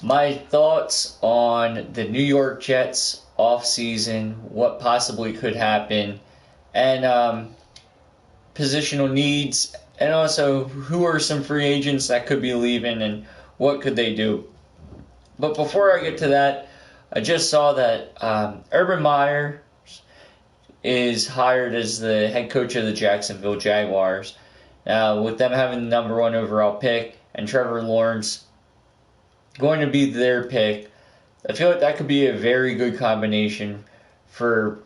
My thoughts on the New York Jets offseason, what possibly could happen, and positional needs, and also who are some free agents that could be leaving and what could they do. But before I get to that, I just saw that Urban Meyer is hired as the head coach of the Jacksonville Jaguars. Now, with them having the number one overall pick and Trevor Lawrence going to be their pick, I feel like that could be a very good combination for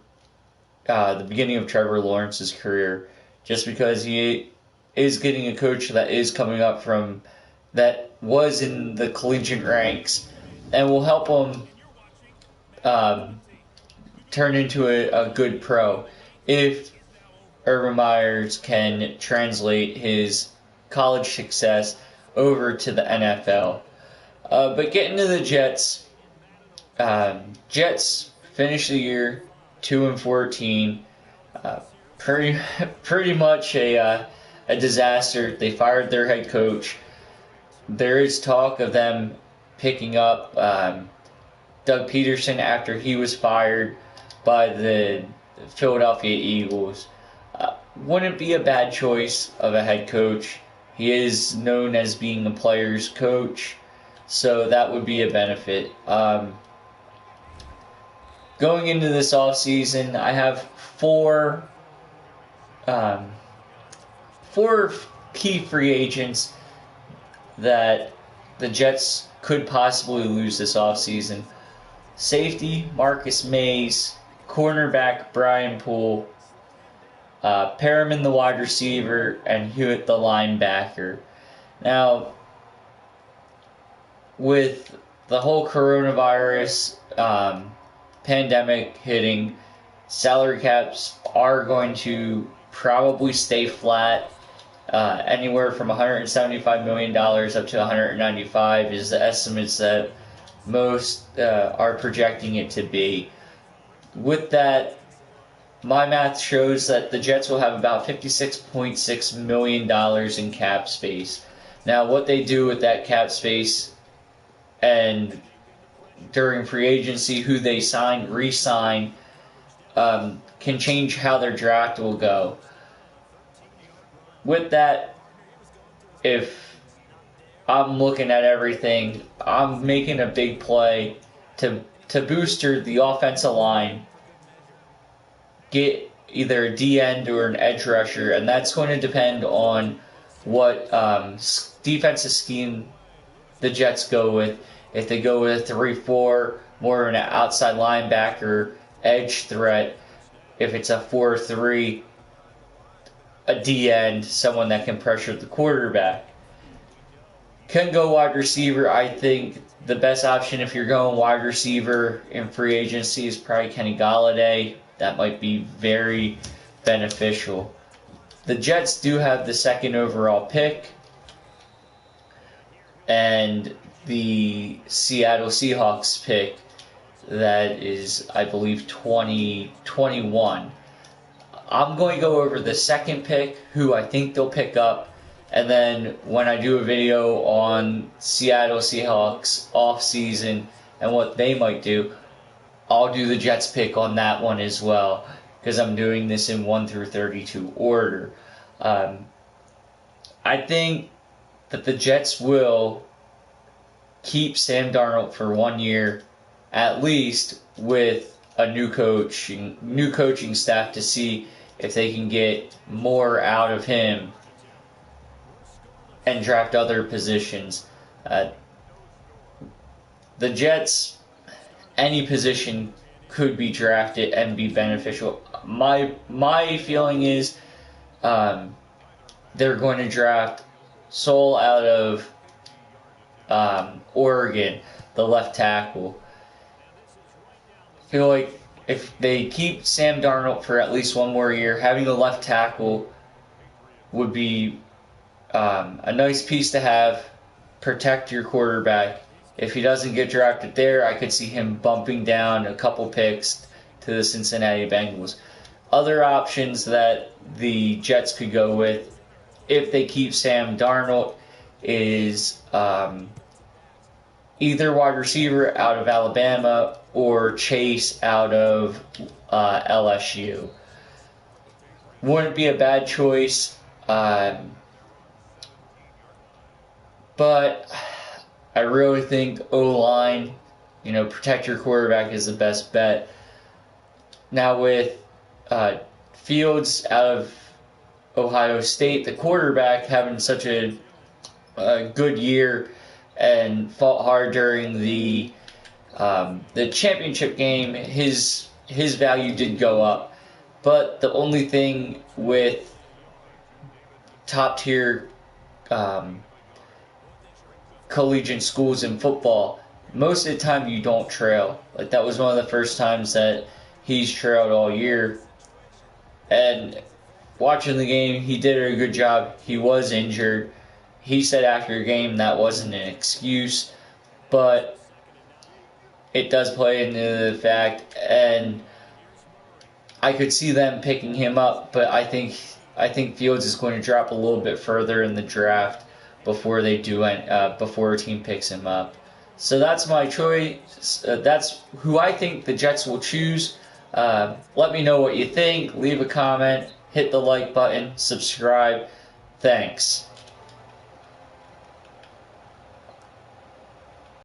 the beginning of Trevor Lawrence's career, just because he is getting a coach that is coming up from that was in the collegiate ranks and will help him um, turn into a good pro if Urban Myers can translate his college success over to the NFL. But getting to the Jets, Jets finished the year 2-14. Uh, pretty pretty much a disaster. They fired their head coach. There is talk of them picking up Doug Peterson after he was fired by the Philadelphia Eagles. Wouldn't be a bad choice of a head coach. He is known as being a player's coach, so that would be a benefit. Going into this offseason, I have um, four key free agents that the Jets could possibly lose this offseason. Safety, Marcus Mays. Cornerback, Brian Poole. Perriman, the wide receiver, and Hewitt, the linebacker. Now, with the whole coronavirus pandemic hitting, salary caps are going to probably stay flat. Anywhere from $175 million up to $195 is the estimates that most are projecting it to be. With that, my math shows that the Jets will have about $56.6 million in cap space. Now, what they do with that cap space and during free agency, who they sign, re-sign, can change how their draft will go. With that, if I'm looking at everything, I'm making a big play to booster the offensive line, get either a D end or an edge rusher, and that's going to depend on what defensive scheme the Jets go with. If they go with a 3-4, more of an outside linebacker, edge threat. If it's a 4-3, a D end, someone that can pressure the quarterback. Can go wide receiver. I think the best option if you're going wide receiver in free agency is probably Kenny Galladay. That might be very beneficial. The Jets do have the second overall pick, and the Seattle Seahawks pick that is, I believe, 2021. I'm going to go over the second pick, who I think they'll pick up, and then when I do a video on Seattle Seahawks offseason and what they might do, I'll do the Jets pick on that one as well, because I'm doing this in 1 through 32 order. I think that the Jets will keep Sam Darnold for 1 year, at least, with a new coaching staff to see if they can get more out of him and draft other positions. The Jets, any position could be drafted and be beneficial. My feeling is they're going to draft Sol out of Oregon, the left tackle. I feel like if they keep Sam Darnold for at least 1 more year, having a left tackle would be a nice piece to have. Protect your quarterback. If he doesn't get drafted there, I could see him bumping down a couple picks to the Cincinnati Bengals. Other options that the Jets could go with, if they keep Sam Darnold, is either wide receiver out of Alabama or Chase out of LSU. Wouldn't be a bad choice, but I really think O-line, protect your quarterback is the best bet. Now with Fields out of Ohio State, the quarterback having such a good year and fought hard during the championship game, his value did go up. But the only thing with top tier collegiate schools in football, most of the time you don't trail. Like, that was one of the first times that he's trailed all year. And watching the game, he did a good job. He was injured. He said after the game that wasn't an excuse, but it does play into the fact, and I could see them picking him up, but I think Fields is going to drop a little bit further in the draft before they do before a team picks him up. So that's my choice. That's who I think the Jets will choose. Let me know what you think. Leave a comment. Hit the like button. Subscribe. Thanks.